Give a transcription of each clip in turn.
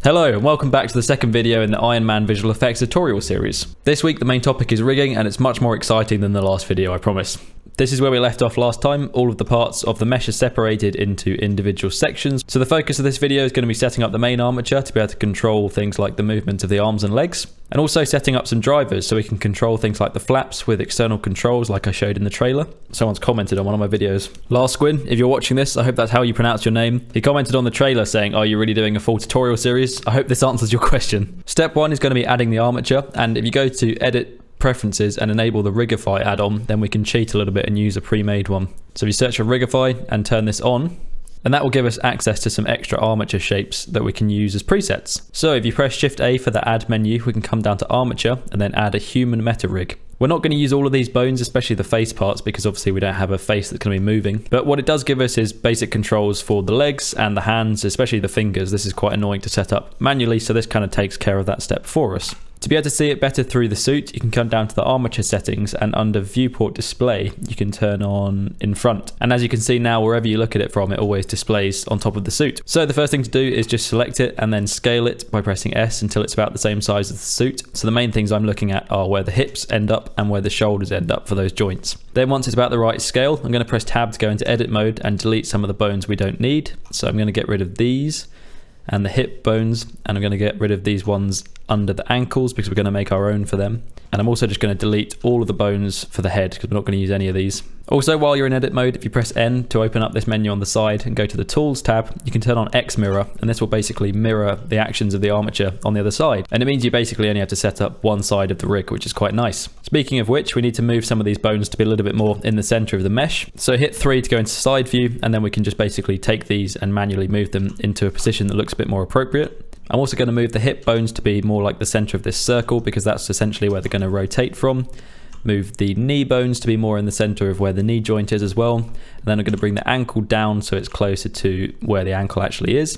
Hello and welcome back to the second video in the Iron Man visual effects tutorial series. This week the main topic is rigging, and it's much more exciting than the last video, I promise. This is where we left off last time. All of the parts of the mesh are separated into individual sections. So the focus of this video is going to be setting up the main armature to be able to control things like the movement of the arms and legs, and also setting up some drivers so we can control things like the flaps with external controls like I showed in the trailer. Someone's commented on one of my videos. Last Squin, if you're watching this, I hope that's how you pronounce your name. He commented on the trailer saying, "Are you really doing a full tutorial series?" I hope this answers your question. Step 1 is going to be adding the armature, and if you go to Edit, Preferences and enable the Rigify add-on, then we can cheat a little bit and use a pre-made one. So if you search for Rigify and turn this on, and that will give us access to some extra armature shapes that we can use as presets. So if you press Shift A for the add menu, we can come down to armature and then add a human meta rig. We're not going to use all of these bones, especially the face parts, because obviously we don't have a face that's going to be moving. But what it does give us is basic controls for the legs and the hands, especially the fingers. This is quite annoying to set up manually, so this kind of takes care of that step for us. To be able to see it better through the suit, you can come down to the armature settings, and under viewport display, you can turn on in front. And as you can see now, wherever you look at it from, it always displays on top of the suit. So the first thing to do is just select it and then scale it by pressing S until it's about the same size as the suit. So the main things I'm looking at are where the hips end up and where the shoulders end up for those joints. Then once it's about the right scale, I'm going to press Tab to go into edit mode and delete some of the bones we don't need. So I'm going to get rid of these and the hip bones, and I'm going to get rid of these ones under the ankles because we're going to make our own for them. And I'm also just going to delete all of the bones for the head because we're not going to use any of these. Also, while you're in edit mode, if you press N to open up this menu on the side and go to the tools tab, you can turn on X mirror, and this will basically mirror the actions of the armature on the other side. And it means you basically only have to set up one side of the rig, which is quite nice. Speaking of which, we need to move some of these bones to be a little bit more in the center of the mesh. So hit 3 to go into side view, and then we can just basically take these and manually move them into a position that looks a bit more appropriate. I'm also going to move the hip bones to be more like the center of this circle because that's essentially where they're going to rotate from. Move the knee bones to be more in the center of where the knee joint is as well. And then I'm going to bring the ankle down so it's closer to where the ankle actually is.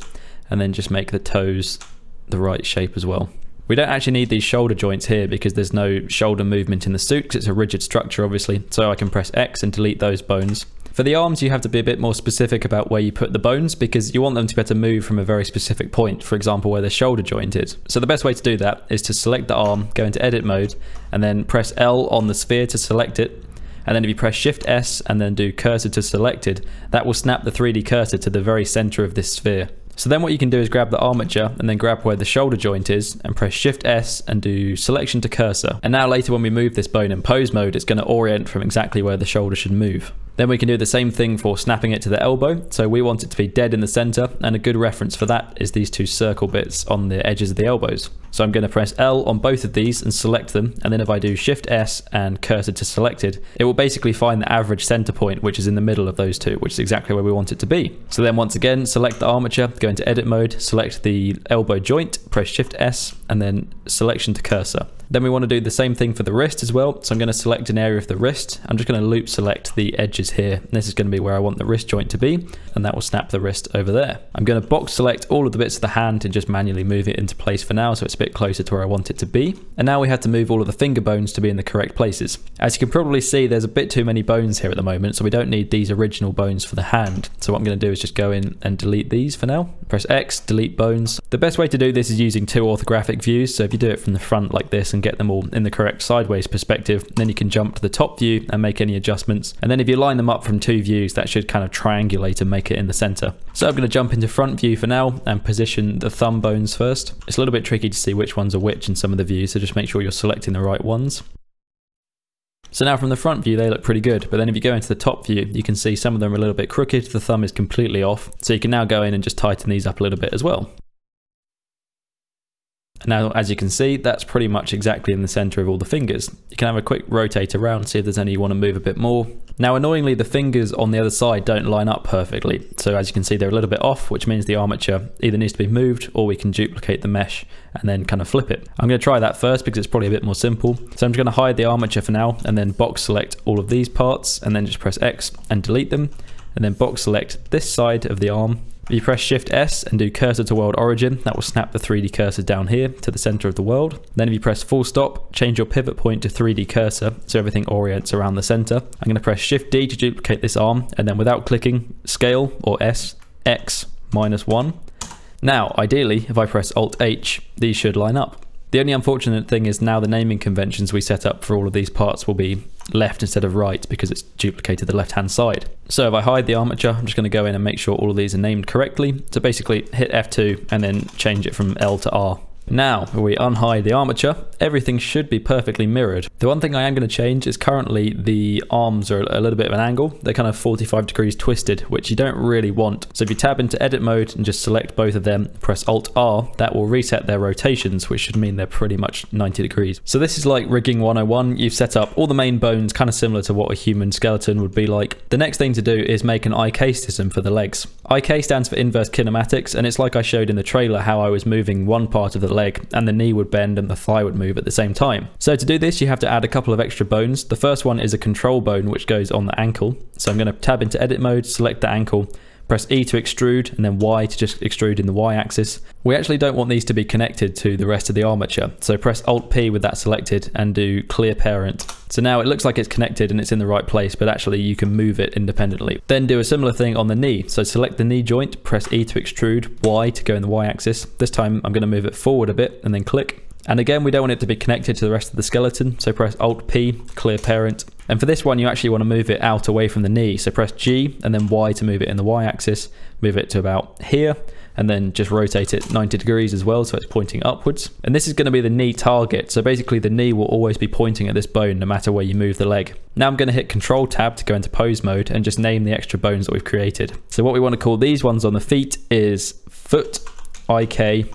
And then just make the toes the right shape as well. We don't actually need these shoulder joints here because there's no shoulder movement in the suit because it's a rigid structure obviously. So I can press X and delete those bones. For the arms, you have to be a bit more specific about where you put the bones because you want them to be able to move from a very specific point, for example, where the shoulder joint is. So the best way to do that is to select the arm, go into edit mode, and then press L on the sphere to select it. And then if you press Shift S and then do cursor to selected, that will snap the 3D cursor to the very center of this sphere. So then what you can do is grab the armature and then grab where the shoulder joint is and press Shift S and do selection to cursor. And now later when we move this bone in pose mode, it's going to orient from exactly where the shoulder should move. Then we can do the same thing for snapping it to the elbow. So we want it to be dead in the center, and a good reference for that is these two circle bits on the edges of the elbows. So I'm going to press L on both of these and select them, and then if I do Shift S and cursor to selected, it will basically find the average center point, which is in the middle of those two, which is exactly where we want it to be. So then once again, select the armature, go into edit mode, select the elbow joint, press Shift S, and then selection to cursor. Then we want to do the same thing for the wrist as well. So I'm going to select an area of the wrist. I'm just going to loop select the edges here. And this is going to be where I want the wrist joint to be, and that will snap the wrist over there. I'm going to box select all of the bits of the hand and just manually move it into place for now so it's a bit closer to where I want it to be. And now we have to move all of the finger bones to be in the correct places. As you can probably see, there's a bit too many bones here at the moment, so we don't need these original bones for the hand. So what I'm going to do is just go in and delete these for now. Press X, delete bones. The best way to do this is using 2 orthographic views. So if you do it from the front like this and get them all in the correct sideways perspective, then you can jump to the top view and make any adjustments. And then if you line them up from 2 views, that should kind of triangulate and make it in the center. So I'm going to jump into front view for now and position the thumb bones first. It's a little bit tricky to see which ones are which in some of the views, so just make sure you're selecting the right ones. So now from the front view, they look pretty good. But then if you go into the top view, you can see some of them are a little bit crooked. The thumb is completely off. So you can now go in and just tighten these up a little bit as well. Now, as you can see, that's pretty much exactly in the center of all the fingers. You can have a quick rotate around, see if there's any you want to move a bit more. Now, annoyingly, the fingers on the other side don't line up perfectly. So as you can see, they're a little bit off, which means the armature either needs to be moved or we can duplicate the mesh and then kind of flip it. I'm going to try that first because it's probably a bit more simple. So I'm just going to hide the armature for now and then box select all of these parts and then just press X and delete them. And then box select this side of the arm. If you press Shift S and do cursor to world origin, that will snap the 3D cursor down here to the center of the world. Then if you press full stop, change your pivot point to 3D cursor so everything orients around the center. I'm going to press Shift D to duplicate this arm, and then without clicking, scale or S, X -1. Now, ideally, if I press Alt-H, these should line up. The only unfortunate thing is now the naming conventions we set up for all of these parts will be left instead of right because it's duplicated the left-hand side. So if I hide the armature, I'm just going to go in and make sure all of these are named correctly. So basically hit F2 and then change it from L to R. Now, if we unhide the armature, everything should be perfectly mirrored. The one thing I am going to change is currently the arms are a little bit of an angle. They're kind of 45 degrees twisted, which you don't really want. So if you tab into edit mode and just select both of them, press Alt R, that will reset their rotations, which should mean they're pretty much 90 degrees. So this is like rigging 101. You've set up all the main bones, kind of similar to what a human skeleton would be like. The next thing to do is make an IK system for the legs. IK stands for inverse kinematics, and it's like I showed in the trailer how I was moving one part of the leg and the knee would bend and the thigh would move at the same time. So to do this, you have to add a couple of extra bones. The first one is a control bone which goes on the ankle. So I'm going to tab into edit mode, select the ankle, press E to extrude and then Y to just extrude in the Y axis. We actually don't want these to be connected to the rest of the armature. So press Alt P with that selected and do clear parent. So now it looks like it's connected and it's in the right place, but actually you can move it independently. Then do a similar thing on the knee. So select the knee joint, press E to extrude, Y to go in the Y axis. This time I'm going to move it forward a bit and then click. And again, we don't want it to be connected to the rest of the skeleton. So press Alt P, clear parent. And for this one, you actually want to move it out away from the knee. So press G and then Y to move it in the Y axis, move it to about here, and then just rotate it 90 degrees as well, so it's pointing upwards. And this is going to be the knee target. So basically the knee will always be pointing at this bone no matter where you move the leg. Now I'm going to hit Control Tab to go into pose mode and just name the extra bones that we've created. So what we want to call these ones on the feet is foot ik.L,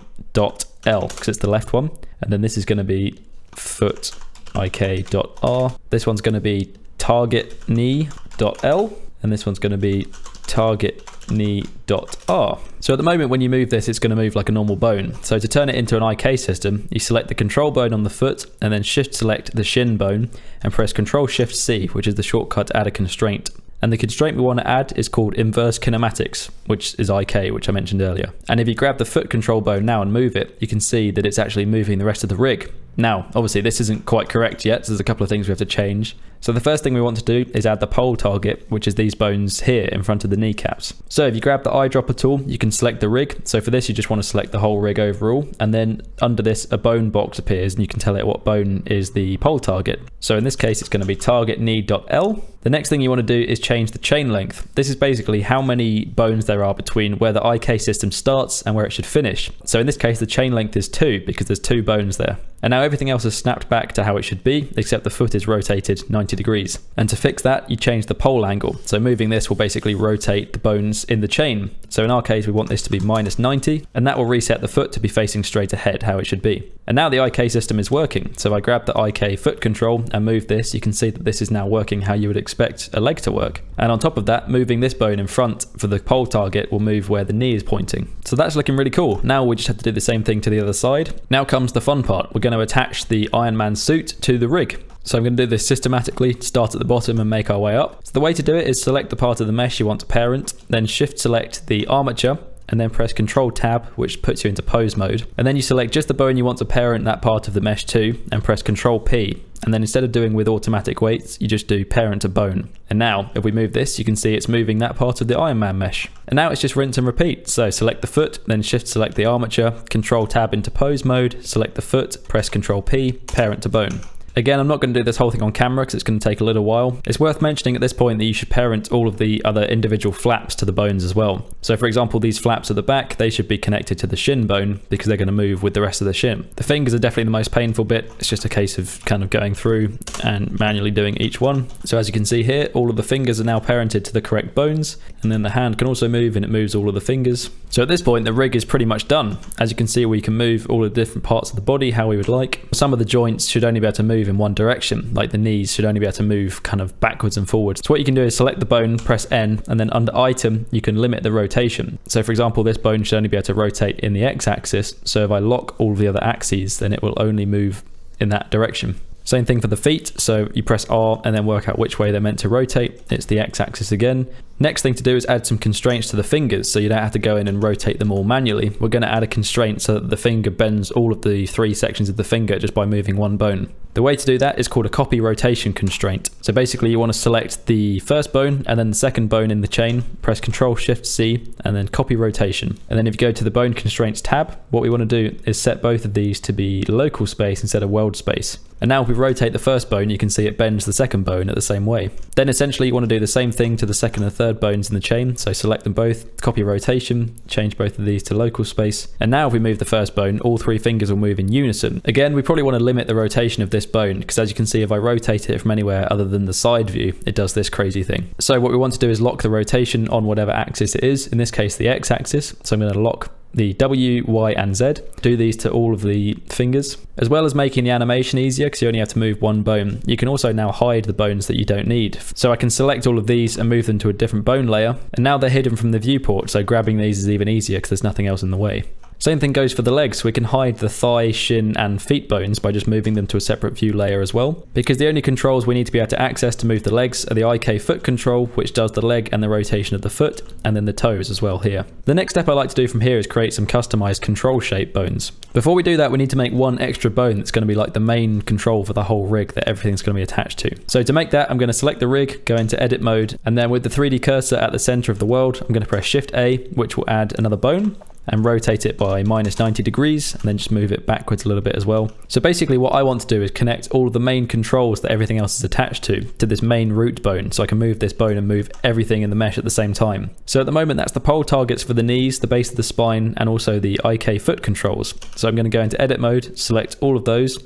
because it's the left one. And then this is going to be foot ik.R. This one's going to be target knee.L, and this one's going to be target knee.R. So at the moment when you move this, it's going to move like a normal bone. So to turn it into an IK system, you select the control bone on the foot and then shift select the shin bone and press Control Shift C, which is the shortcut to add a constraint. And the constraint we want to add is called inverse kinematics, which is IK, which I mentioned earlier. And if you grab the foot control bone now and move it, you can see that it's actually moving the rest of the rig. Now, obviously this isn't quite correct yet, so there's a couple of things we have to change. So the first thing we want to do is add the pole target, which is these bones here in front of the kneecaps. So if you grab the eyedropper tool, you can select the rig. So for this, you just want to select the whole rig overall. And then under this, a bone box appears and you can tell it what bone is the pole target. So in this case, it's going to be target knee.L. The next thing you want to do is change the chain length. This is basically how many bones there are between where the IK system starts and where it should finish. So in this case, the chain length is 2 because there's 2 bones there. And now everything else is snapped back to how it should be, except the foot is rotated 90 degrees. And to fix that, you change the pole angle. So moving this will basically rotate the bones in the chain. So in our case, we want this to be -90, and that will reset the foot to be facing straight ahead, how it should be. And now the IK system is working. So if I grab the IK foot control and move this, you can see that this is now working how you would expect a leg to work. And on top of that, moving this bone in front for the pole target will move where the knee is pointing. So that's looking really cool. Now we just have to do the same thing to the other side. Now comes the fun part. We're going to attach the Iron Man suit to the rig. So I'm going to do this systematically, start at the bottom and make our way up. So the way to do it is select the part of the mesh you want to parent, then shift select the armature, and then press Control Tab, which puts you into pose mode. And then you select just the bone you want to parent that part of the mesh to, and press Control P. And then instead of doing with automatic weights, you just do parent to bone. And now, if we move this, you can see it's moving that part of the Iron Man mesh. And now it's just rinse and repeat. So select the foot, then shift select the armature, Control Tab into pose mode, select the foot, press Control P, parent to bone. Again, I'm not going to do this whole thing on camera because it's going to take a little while. It's worth mentioning at this point that you should parent all of the other individual flaps to the bones as well. So for example, these flaps at the back, they should be connected to the shin bone because they're going to move with the rest of the shin. The fingers are definitely the most painful bit. It's just a case of kind of going through and manually doing each one. So as you can see here, all of the fingers are now parented to the correct bones, and then the hand can also move and it moves all of the fingers. So at this point, the rig is pretty much done. As you can see, we can move all the different parts of the body how we would like. Some of the joints should only be able to move in one direction, like the knees should only be able to move kind of backwards and forwards. So what you can do is select the bone, press N, and then under item, you can limit the rotation. So for example, this bone should only be able to rotate in the X-axis. So if I lock all of the other axes, then it will only move in that direction. Same thing for the feet. So you press R and then work out which way they're meant to rotate. It's the X-axis again. Next thing to do is add some constraints to the fingers so you don't have to go in and rotate them all manually. We're going to add a constraint so that the finger bends all of the 3 sections of the finger just by moving one bone. The way to do that is called a copy rotation constraint. So basically you want to select the first bone and then the second bone in the chain, press Ctrl Shift C and then copy rotation. And then if you go to the bone constraints tab, what we want to do is set both of these to be local space instead of world space. And now if we rotate the first bone, you can see it bends the second bone at the same way. Then essentially you want to do the same thing to the second and third bones in the chain. So select them both, copy rotation, change both of these to local space. And now if we move the first bone, all three fingers will move in unison. Again, we probably want to limit the rotation of this bone because as you can see, if I rotate it from anywhere other than the side view, it does this crazy thing. So what we want to do is lock the rotation on whatever axis it is, in this case the X axis. So I'm going to lock the W, Y and Z. Do these to all of the fingers. As well as making the animation easier because you only have to move one bone, you can also now hide the bones that you don't need. So I can select all of these and move them to a different bone layer, and now they're hidden from the viewport, so grabbing these is even easier because there's nothing else in the way. Same thing goes for the legs. We can hide the thigh, shin and feet bones by just moving them to a separate view layer as well, because the only controls we need to be able to access to move the legs are the IK foot control, which does the leg and the rotation of the foot, and then the toes as well here. The next step I like to do from here is create some customized control shape bones. Before we do that, we need to make one extra bone that's going to be like the main control for the whole rig that everything's going to be attached to. So to make that, I'm going to select the rig, go into edit mode, and then with the 3D cursor at the center of the world, I'm going to press Shift A, which will add another bone, and rotate it by -90 degrees and then just move it backwards a little bit as well. So basically what I want to do is connect all of the main controls that everything else is attached to this main root bone, so I can move this bone and move everything in the mesh at the same time. So at the moment that's the pole targets for the knees, the base of the spine and also the IK foot controls. So I'm going to go into edit mode, select all of those,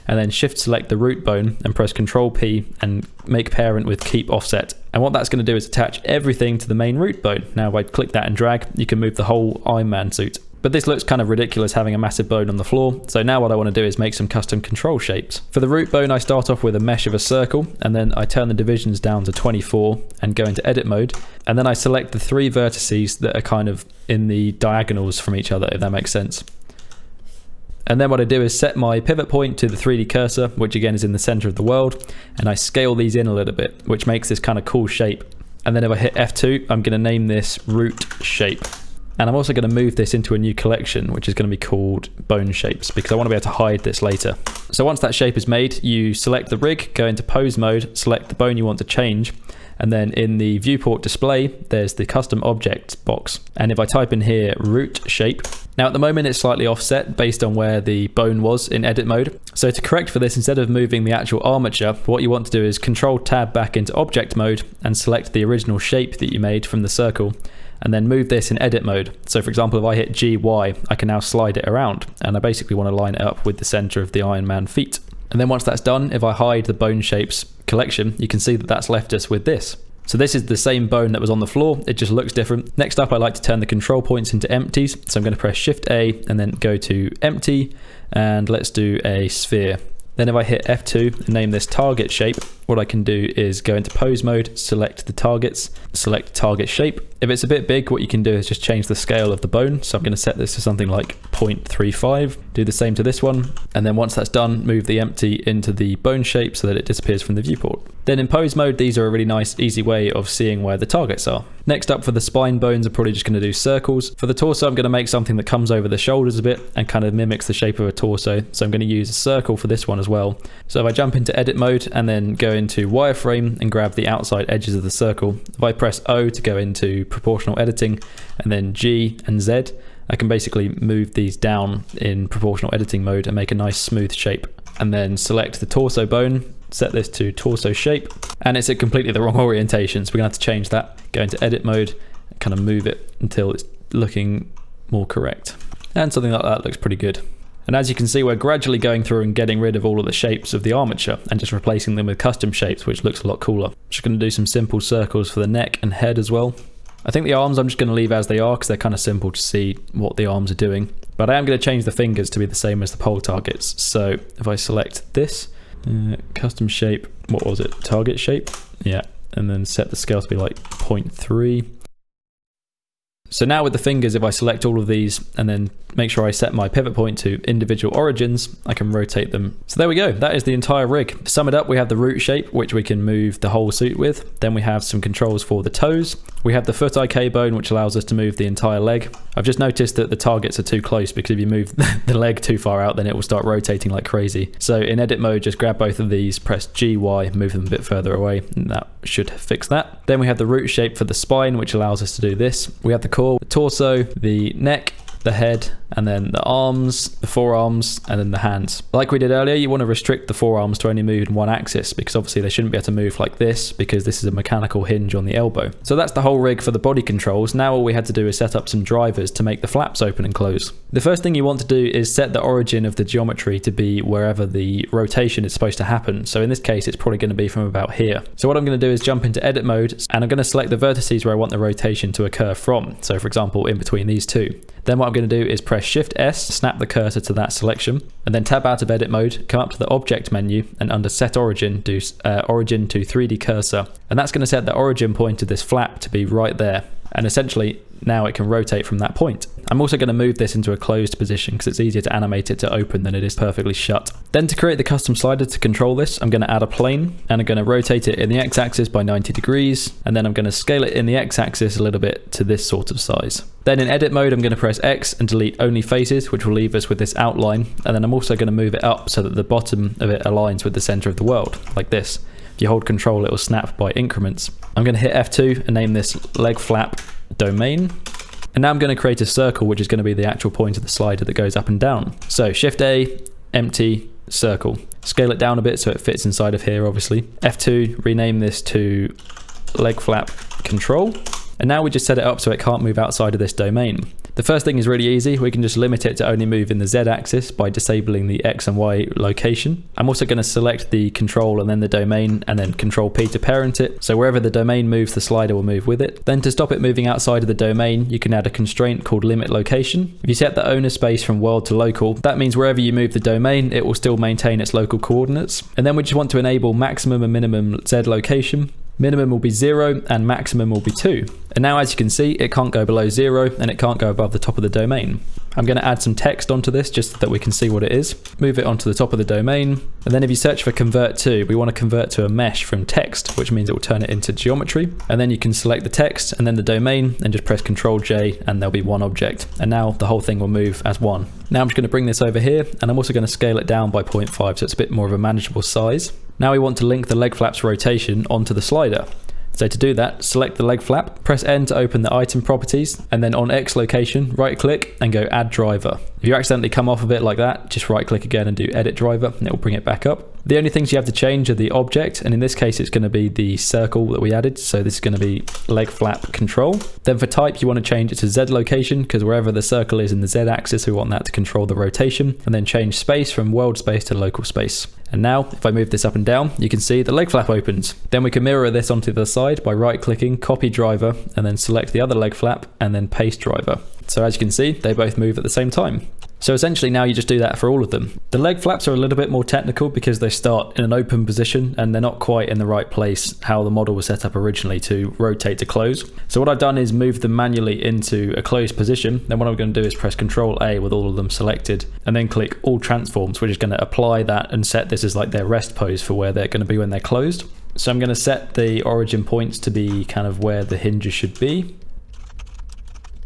and then shift select the root bone and press Ctrl P and make parent with keep offset. And what that's going to do is attach everything to the main root bone. Now if I click that and drag, you can move the whole Iron Man suit. But this looks kind of ridiculous having a massive bone on the floor. So now what I want to do is make some custom control shapes. For the root bone, I start off with a mesh of a circle, and then I turn the divisions down to 24 and go into edit mode. And then I select the 3 vertices that are kind of in the diagonals from each other, if that makes sense. And then what I do is set my pivot point to the 3D cursor, which again is in the center of the world, and I scale these in a little bit, which makes this kind of cool shape. And then if I hit F2, I'm going to name this root shape. And I'm also going to move this into a new collection, which is going to be called bone shapes, because I want to be able to hide this later. So once that shape is made, you select the rig, go into pose mode, select the bone you want to change, and then in the viewport display, there's the custom object box. And if I type in here root shape, now at the moment it's slightly offset based on where the bone was in edit mode. So to correct for this, instead of moving the actual armature, what you want to do is Control Tab back into object mode and select the original shape that you made from the circle, and then move this in edit mode. So for example, if I hit GY, I can now slide it around, and I basically want to line it up with the center of the Iron Man feet. And then once that's done, if I hide the bone shapes collection, you can see that that's left us with this. So this is the same bone that was on the floor, it just looks different. Next up, I like to turn the control points into empties. So I'm going to press Shift A and then go to empty, and let's do a sphere. Then if I hit F2 and name this target shape, what I can do is go into pose mode, select the targets, select target shape. If it's a bit big, what you can do is just change the scale of the bone. So I'm going to set this to something like 0.35. Do the same to this one. And then once that's done, move the empty into the bone shape so that it disappears from the viewport. Then in pose mode, these are a really nice, easy way of seeing where the targets are. Next up for the spine bones, I'm probably just going to do circles. For the torso, I'm going to make something that comes over the shoulders a bit and kind of mimics the shape of a torso. So I'm going to use a circle for this one as well. So if I jump into edit mode and then go into wireframe and grab the outside edges of the circle, if I press O to go into proportional editing and then G and Z, I can basically move these down in proportional editing mode and make a nice smooth shape. And then select the torso bone, set this to torso shape, and it's at completely the wrong orientation, so we're gonna have to change that. Go into edit mode, kind of move it until it's looking more correct. And something like that looks pretty good. And as you can see, we're gradually going through and getting rid of all of the shapes of the armature and just replacing them with custom shapes, which looks a lot cooler. Just gonna do some simple circles for the neck and head as well. I think the arms I'm just gonna leave as they are because they're kind of simple to see what the arms are doing. But I am gonna change the fingers to be the same as the pole targets. So if I select this, custom shape, what was it? Target shape? Yeah, and then set the scale to be like 0.3. So now with the fingers, if I select all of these and then make sure I set my pivot point to individual origins, I can rotate them. So there we go, that is the entire rig. To sum it up, we have the root shape, which we can move the whole suit with. Then we have some controls for the toes. We have the foot IK bone, which allows us to move the entire leg. I've just noticed that the targets are too close, because if you move the leg too far out, then it will start rotating like crazy. So in edit mode, just grab both of these, press GY, move them a bit further away, and that should fix that. Then we have the root shape for the spine, which allows us to do this. We have the core, the torso, the neck, the head, and then the arms, the forearms, and then the hands. Like we did earlier, you want to restrict the forearms to only move in one axis, because obviously they shouldn't be able to move like this, because this is a mechanical hinge on the elbow. So that's the whole rig for the body controls. Now all we had to do is set up some drivers to make the flaps open and close. The first thing you want to do is set the origin of the geometry to be wherever the rotation is supposed to happen. So in this case, it's probably going to be from about here. So what I'm going to do is jump into edit mode, and I'm going to select the vertices where I want the rotation to occur from. So for example, in between these two. Then what I'm going to do is press Shift S, snap the cursor to that selection, and then tab out of edit mode, come up to the object menu, and under set origin, do origin to 3D cursor. And that's going to set the origin point of this flap to be right there. And essentially now it can rotate from that point. I'm also going to move this into a closed position because it's easier to animate it to open than it is perfectly shut. Then to create the custom slider to control this, I'm going to add a plane, and I'm going to rotate it in the x-axis by 90 degrees, and then I'm going to scale it in the x-axis a little bit to this sort of size. Then in edit mode, I'm going to press X and delete only faces, which will leave us with this outline, and then I'm also going to move it up so that the bottom of it aligns with the center of the world, like this. If you hold control, it will snap by increments. I'm going to hit F2 and name this leg flap domain. And now I'm going to create a circle, which is going to be the actual point of the slider that goes up and down. So Shift A, empty, circle. Scale it down a bit so it fits inside of here, obviously. F2, rename this to leg flap control. And now we just set it up so it can't move outside of this domain. The first thing is really easy. We can just limit it to only move in the Z axis by disabling the X and Y location. I'm also going to select the control and then the domain, and then Control P to parent it. So wherever the domain moves, the slider will move with it. Then to stop it moving outside of the domain, you can add a constraint called limit location. If you set the owner space from world to local, that means wherever you move the domain, it will still maintain its local coordinates. And then we just want to enable maximum and minimum Z location. Minimum will be 0 and maximum will be 2. And now as you can see, it can't go below 0 and it can't go above the top of the domain. I'm going to add some text onto this just so that we can see what it is. Move it onto the top of the domain. And then if you search for convert to, we want to convert to a mesh from text, which means it will turn it into geometry. And then you can select the text and then the domain and just press Control J and there'll be one object. And now the whole thing will move as one. Now I'm just going to bring this over here, and I'm also going to scale it down by 0.5 so it's a bit more of a manageable size. Now we want to link the leg flap's rotation onto the slider. So to do that, select the leg flap, press N to open the item properties, and then on X location, right click and go add driver. If you accidentally come off of it like that, just right click again and do edit driver and it will bring it back up. The only things you have to change are the object, and in this case it's going to be the circle that we added, so this is going to be leg flap control. Then for type you want to change it to Z location, because wherever the circle is in the Z axis we want that to control the rotation, and then change space from world space to local space. And now if I move this up and down, you can see the leg flap opens. Then we can mirror this onto the side by right clicking, copy driver, and then select the other leg flap and then paste driver. So as you can see, they both move at the same time. So essentially now you just do that for all of them. The leg flaps are a little bit more technical because they start in an open position and they're not quite in the right place how the model was set up originally to rotate to close. So what I've done is move them manually into a closed position. Then what I'm going to do is press Control A with all of them selected and then click all transforms, which is going to apply that and set this as like their rest pose for where they're going to be when they're closed. So I'm going to set the origin points to be kind of where the hinges should be.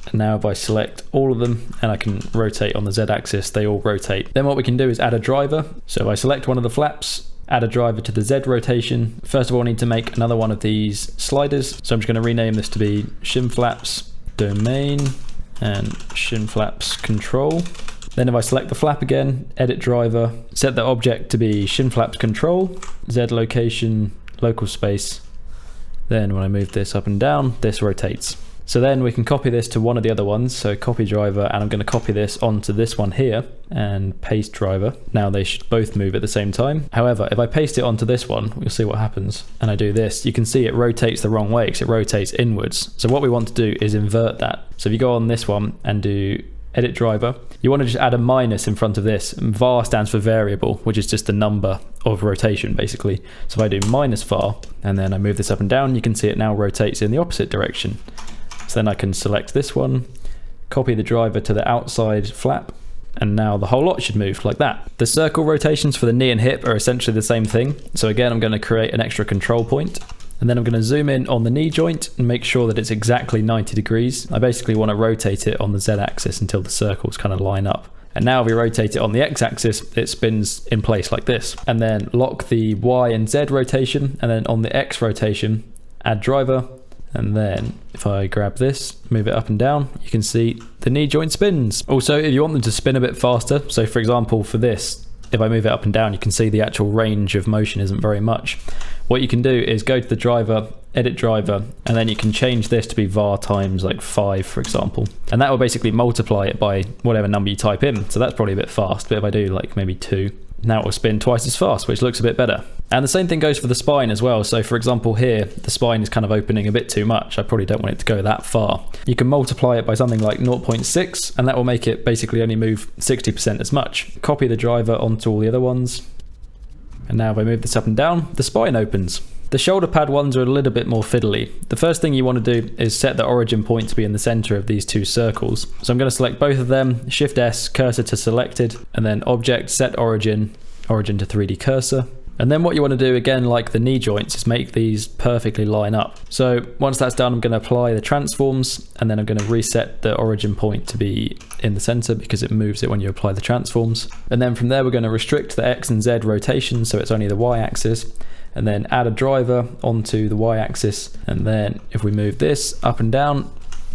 And now if I select all of them and I can rotate on the Z axis, they all rotate. Then what we can do is add a driver. So if I select one of the flaps, add a driver to the Z rotation. First of all, I need to make another one of these sliders. So I'm just going to rename this to be shim flaps domain and shim flaps control. Then if I select the flap again, edit driver, set the object to be shim flaps control, Z location, local space. Then when I move this up and down, this rotates. So then we can copy this to one of the other ones. So copy driver, and I'm going to copy this onto this one here and paste driver. Now they should both move at the same time. However, if I paste it onto this one, we'll see what happens. And I do this, you can see it rotates the wrong way because it rotates inwards. So what we want to do is invert that. So if you go on this one and do edit driver, you want to just add a minus in front of this. And var stands for variable, which is just the number of rotation basically. So if I do minus var and then I move this up and down, you can see it now rotates in the opposite direction. So then I can select this one, copy the driver to the outside flap, and now the whole lot should move like that. The circle rotations for the knee and hip are essentially the same thing. So again, I'm going to create an extra control point. And then I'm going to zoom in on the knee joint and make sure that it's exactly 90 degrees. I basically want to rotate it on the Z axis until the circles kind of line up. And now if we rotate it on the X axis, it spins in place like this. And then lock the Y and Z rotation, and then on the X rotation, add driver. And then if I grab this, move it up and down, you can see the knee joint spins. Also, if you want them to spin a bit faster, so for example for this, if I move it up and down, you can see the actual range of motion isn't very much. What you can do is go to the driver, edit driver, and then you can change this to be var times like 5, for example. And that will basically multiply it by whatever number you type in. So that's probably a bit fast, but if I do like maybe 2, now it will spin twice as fast, which looks a bit better. And the same thing goes for the spine as well. So for example here, the spine is kind of opening a bit too much. I probably don't want it to go that far. You can multiply it by something like 0.6, and that will make it basically only move 60% as much. Copy the driver onto all the other ones. And now if I move this up and down, the spine opens. The shoulder pad ones are a little bit more fiddly. The first thing you want to do is set the origin point to be in the center of these 2 circles. So I'm going to select both of them, Shift S, cursor to selected, and then object, set origin, origin to 3D cursor. And then what you want to do, again, like the knee joints, is make these perfectly line up. So once that's done, I'm going to apply the transforms, and then I'm going to reset the origin point to be in the center because it moves it when you apply the transforms. And then from there, we're going to restrict the X and Z rotation, so it's only the Y axis, and then add a driver onto the Y axis. And then if we move this up and down,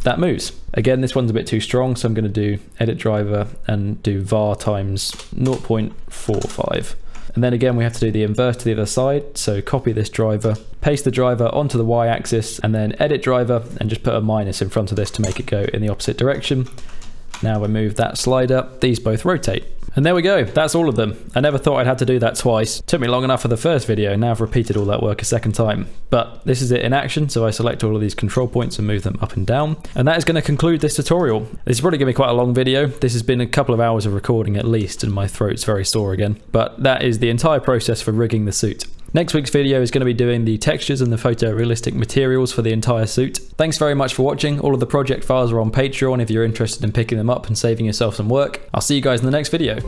that moves. Again, this one's a bit too strong, so I'm going to do edit driver and do var times 0.45. And then again, we have to do the inverse to the other side. So copy this driver, paste the driver onto the Y axis, and then edit driver and just put a minus in front of this to make it go in the opposite direction. Now we move that slider, these both rotate. And there we go, that's all of them. I never thought I'd have to do that twice. Took me long enough for the first video, now I've repeated all that work a second time. But this is it in action, so I select all of these control points and move them up and down. And that is going to conclude this tutorial. This is probably going to be quite a long video. This has been a couple of hours of recording at least, and my throat's very sore again. But that is the entire process for rigging the suit. Next week's video is going to be doing the textures and the photorealistic materials for the entire suit. Thanks very much for watching. All of the project files are on Patreon if you're interested in picking them up and saving yourself some work. I'll see you guys in the next video.